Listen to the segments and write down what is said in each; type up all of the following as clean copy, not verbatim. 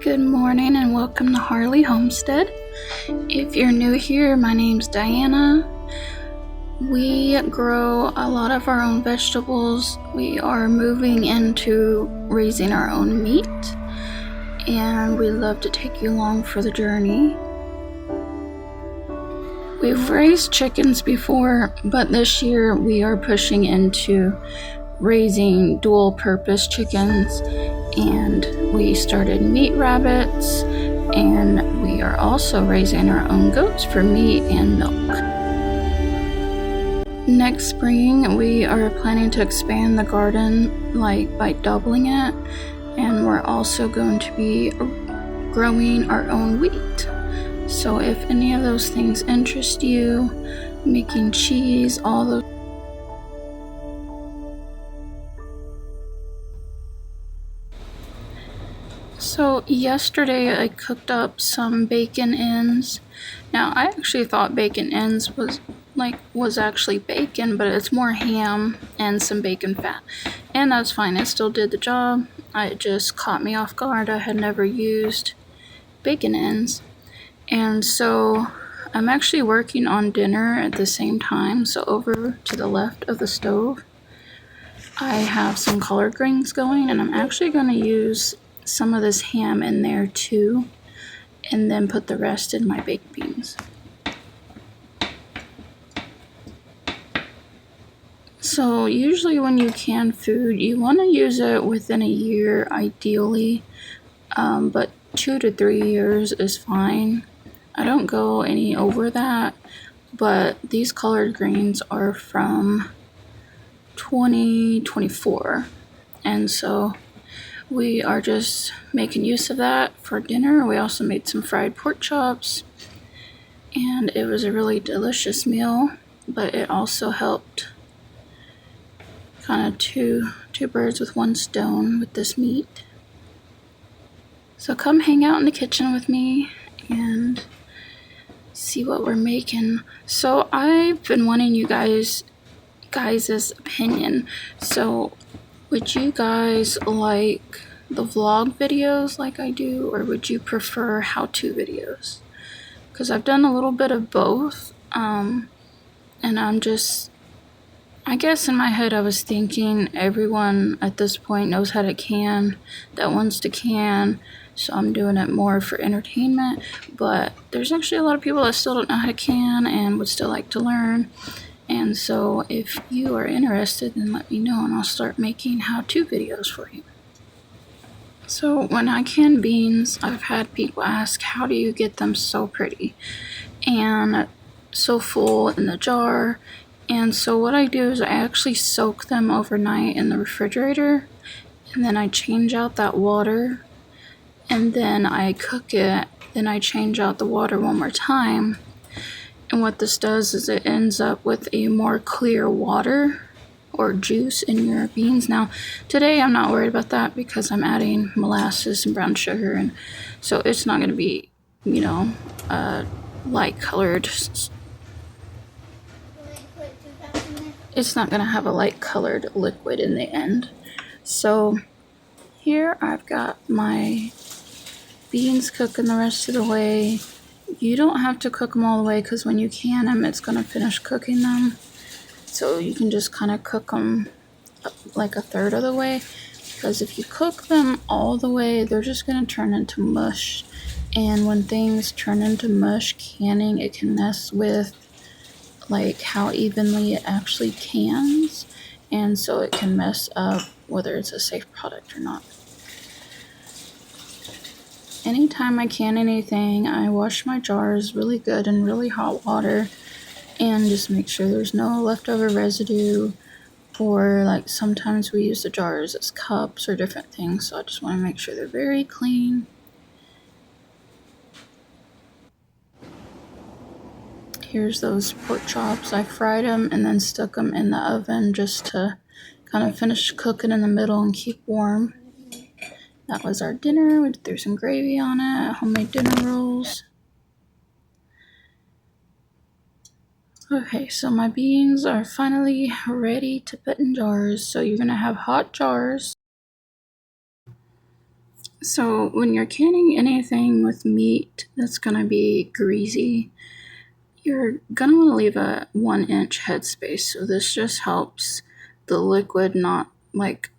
Good morning and welcome to Harley Homestead. If you're new here, my name's Diana. We grow a lot of our own vegetables. We are moving into raising our own meat, and we love to take you along for the journey. We've raised chickens before, but this year we are pushing into raising dual purpose chickens, and we started meat rabbits, and we are also raising our own goats for meat and milk. Next spring we are planning to expand the garden by doubling it, and we're also going to be growing our own wheat. So if any of those things interest you, making cheese, all those. So yesterday I cooked up some bacon ends. Now I actually thought bacon ends was actually bacon, but it's more ham and some bacon fat. And that's fine, it still did the job. It just caught me off guard. I had never used bacon ends. And so I'm actually working on dinner at the same time. So over to the left of the stove, I have some collard greens going, and I'm actually going to use some of this ham in there too, and then put the rest in my baked beans. So usually when you can food, you want to use it within a year ideally, but 2 to 3 years is fine. I don't go any over that, but these collard greens are from 2024, and so we are just making use of that for dinner. We also made some fried pork chops, and it was a really delicious meal, but it also helped kind of two birds with one stone with this meat. So come hang out in the kitchen with me and see what we're making. So I've been wanting you guys' opinion. So would you guys like the vlog videos like I do, or would you prefer how-to videos? Because I've done a little bit of both, and I guess in my head I was thinking everyone at this point knows how to can, that wants to can, so I'm doing it more for entertainment. But there's actually a lot of people that still don't know how to can and would still like to learn. And so if you are interested, then let me know and I'll start making how-to videos for you. So when I can beans, I've had people ask, how do you get them so pretty and so full in the jar? And so what I do is I actually soak them overnight in the refrigerator, and then I change out that water, and then I cook it, then I change out the water one more time. And what this does is it ends up with a more clear water or juice in your beans. Now, today I'm not worried about that because I'm adding molasses and brown sugar, and so it's not going to be, light colored. It's not going to have a light colored liquid in the end. So here I've got my beans cooking the rest of the way. You don't have to cook them all the way, because when you can them, it's going to finish cooking them. So you can just kind of cook them like a third of the way, because if you cook them all the way, they're just going to turn into mush. And when things turn into mush, canning, it can mess with how evenly it actually cans, and so it can mess up whether it's a safe product or not. Anytime I can anything, I wash my jars really good in really hot water and just make sure there's no leftover residue, or sometimes we use the jars as cups or different things, so I just want to make sure they're very clean. Here's those pork chops. I fried them and then stuck them in the oven just to kind of finish cooking in the middle and keep warm. That was our dinner. We threw some gravy on it, homemade dinner rolls. Okay, so my beans are finally ready to put in jars. So you're going to have hot jars. So when you're canning anything with meat that's going to be greasy, you're going to want to leave a 1-inch headspace. So this just helps the liquid not like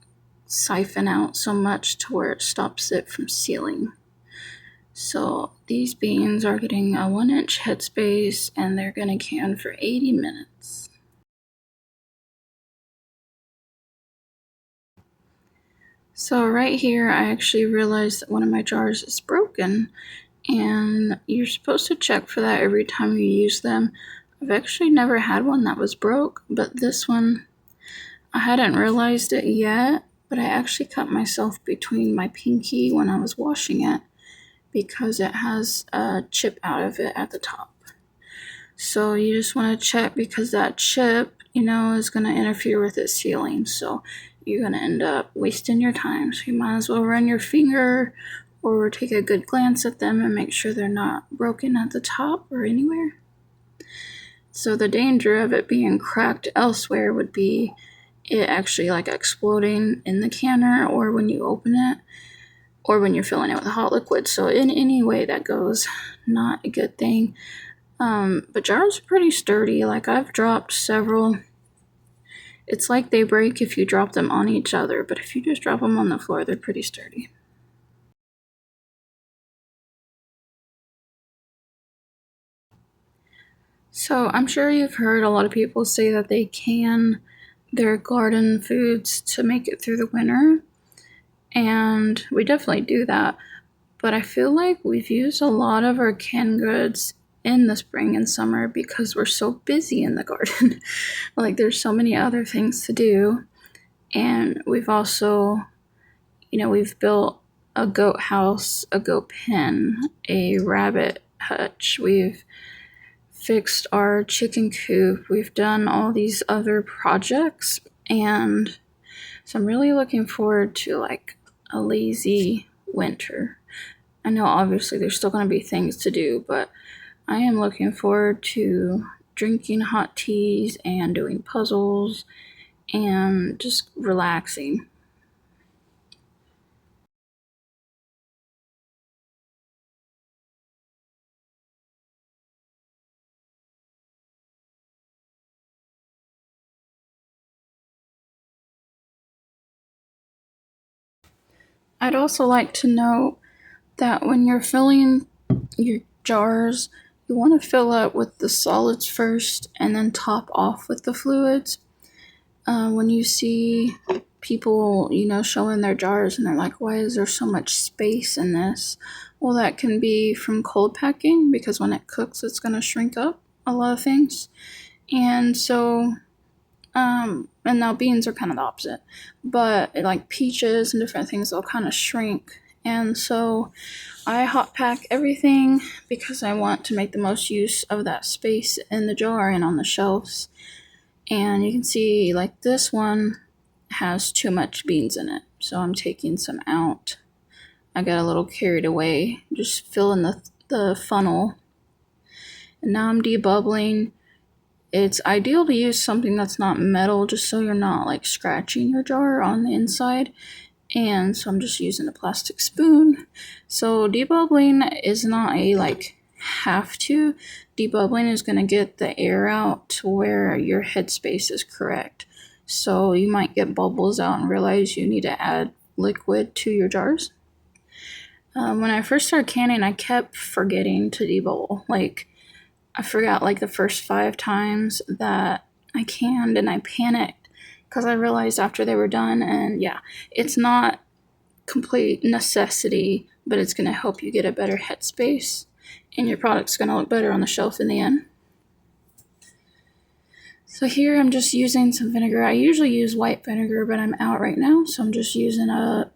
siphon out so much to where it stops it from sealing. So these beans are getting a 1-inch headspace and they're going to can for 80 minutes. So right here, I actually realized that one of my jars is broken, and you're supposed to check for that every time you use them. I've actually never had one that was broke, but this one, I hadn't realized it yet, but I actually cut myself between my pinky when I was washing it because it has a chip out of it at the top. So you just want to check because that chip, is going to interfere with it sealing. So you're going to end up wasting your time. So you might as well run your finger or take a good glance at them and make sure they're not broken at the top or anywhere. So the danger of it being cracked elsewhere would be it actually like exploding in the canner or when you open it or when you're filling it with hot liquid. So in any way that goes, not a good thing. But jars are pretty sturdy. Like I've dropped several. It's like they break if you drop them on each other, but if you just drop them on the floor, they're pretty sturdy. So I'm sure you've heard a lot of people say that they can their garden foods to make it through the winter, and we definitely do that. But I feel like we've used a lot of our canned goods in the spring and summer because we're so busy in the garden. Like there's so many other things to do. And we've also, we've built a goat house, a goat pen, a rabbit hutch. We've fixed our chicken coop. We've done all these other projects. And so I'm really looking forward to like a lazy winter. I know obviously there's still going to be things to do, but I am looking forward to drinking hot teas and doing puzzles and just relaxing. I'd also like to note that when you're filling your jars, you want to fill up with the solids first and then top off with the fluids. When you see people, showing their jars and they're like, why is there so much space in this? Well, that can be from cold packing because when it cooks, it's going to shrink up a lot of things. And so, and now beans are kind of the opposite, but like peaches and different things, they'll kind of shrink. And so I hot pack everything because I want to make the most use of that space in the jar and on the shelves. And you can see like this one has too much beans in it, so I'm taking some out. I got a little carried away just filling the funnel, and now I'm debubbling. It's ideal to use something that's not metal just so you're not like scratching your jar on the inside. And so I'm just using a plastic spoon. So debubbling is not a like have to. Debubbling is going to get the air out to where your headspace is correct. So you might get bubbles out and realize you need to add liquid to your jars. When I first started canning, I kept forgetting to debubble. Like I forgot like the first 5 times that I canned and I panicked because I realized after they were done, and yeah, it's not complete necessity, but it's going to help you get a better headspace and your product's going to look better on the shelf in the end. So here I'm just using some vinegar. I usually use white vinegar, but I'm out right now, so I'm just using a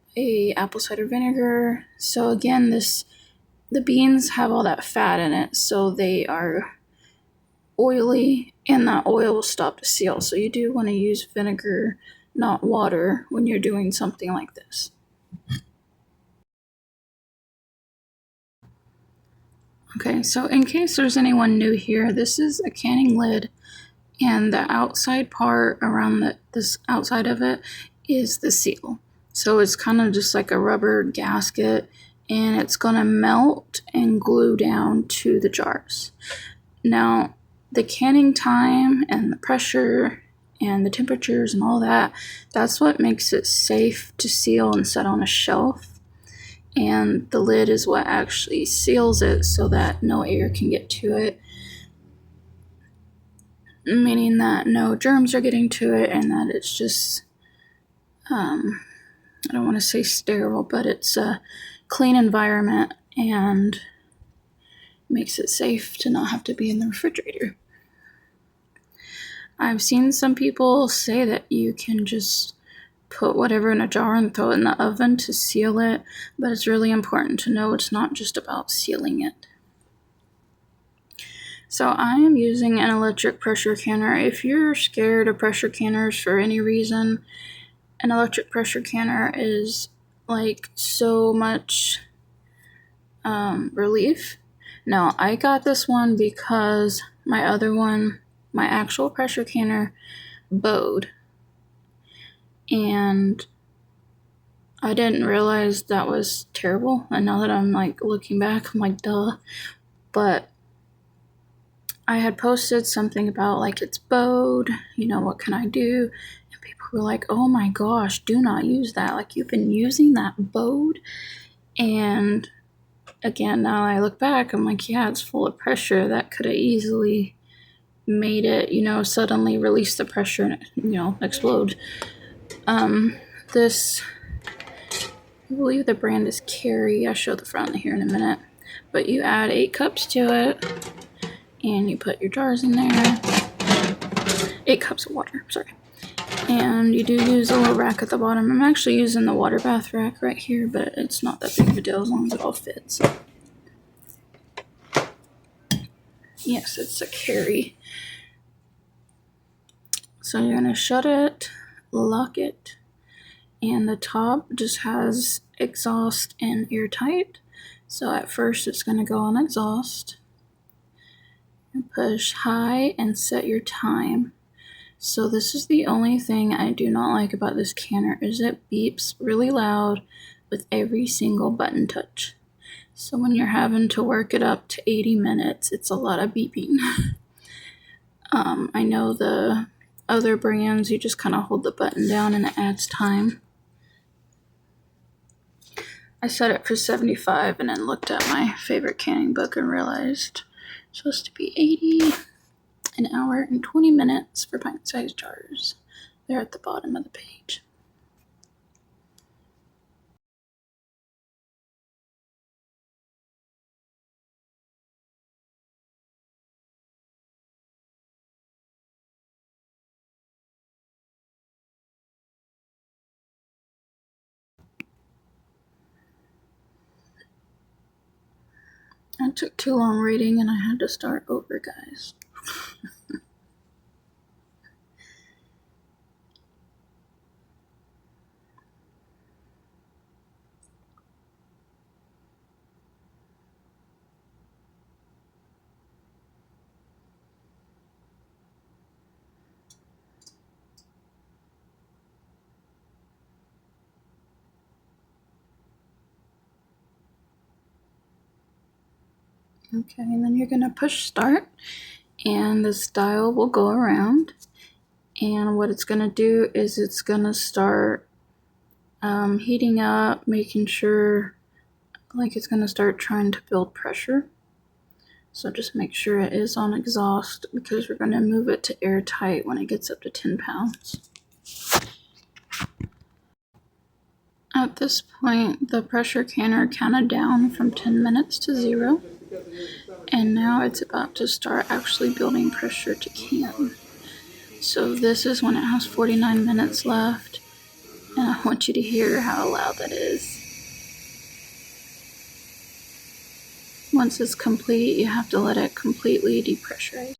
apple cider vinegar. So again, the beans have all that fat in it, so they are oily, and that oil will stop to seal. So you do want to use vinegar, not water, when you're doing something like this. Okay, so in case there's anyone new here, this is a canning lid, and the outside part around this outside of it is the seal. So it's kind of just like a rubber gasket, and it's going to melt and glue down to the jars. Now, the canning time and the pressure and the temperatures and all that, that's what makes it safe to seal and set on a shelf. And the lid is what actually seals it so that no air can get to it, meaning that no germs are getting to it and that it's just, I don't want to say sterile, but it's a clean environment and makes it safe to not have to be in the refrigerator. I've seen some people say that you can just put whatever in a jar and throw it in the oven to seal it, but it's really important to know it's not just about sealing it. So I am using an electric pressure canner. If you're scared of pressure canners for any reason, an electric pressure canner is like so much relief. No, I got this one because my other one, my actual pressure canner, bowed. And I didn't realize that was terrible. And now that I'm like looking back, I'm like, duh. But I had posted something about like it's bowed, what can I do? And people were like, oh my gosh, do not use that. Like, you've been using that bowed. And again, now I look back, I'm like, yeah, it's full of pressure. That could have easily made it, suddenly release the pressure and, explode. This, I believe the brand is Carey. I'll show the front here in a minute. But you add 8 cups to it, and you put your jars in there. 8 cups of water, sorry. And you do use a little rack at the bottom. I'm actually using the water bath rack right here, but it's not that big of a deal as long as it all fits. Yes, it's a Carey. So you're going to shut it, lock it, and the top just has exhaust and airtight. So at first it's going to go on exhaust. And push high and set your time. So this is the only thing I do not like about this canner, is it beeps really loud with every single button touch. So when you're having to work it up to 80 minutes, it's a lot of beeping. I know the other brands, you just kind of hold the button down and it adds time. I set it for 75 and then looked at my favorite canning book and realized it's supposed to be 80, an hour and 20 minutes for pint-sized jars. They're at the bottom of the page. It took too long reading and I had to start over, guys. Okay, and then you're going to push start and this dial will go around, and what it's going to do is it's going to start heating up, making sure like it's going to start trying to build pressure. So just make sure it is on exhaust because we're going to move it to airtight when it gets up to 10 pounds. At this point, the pressure canner counted down from 10 minutes to 0. And now it's about to start actually building pressure to can. So this is when it has 49 minutes left. And I want you to hear how loud that is. Once it's complete, you have to let it completely depressurize.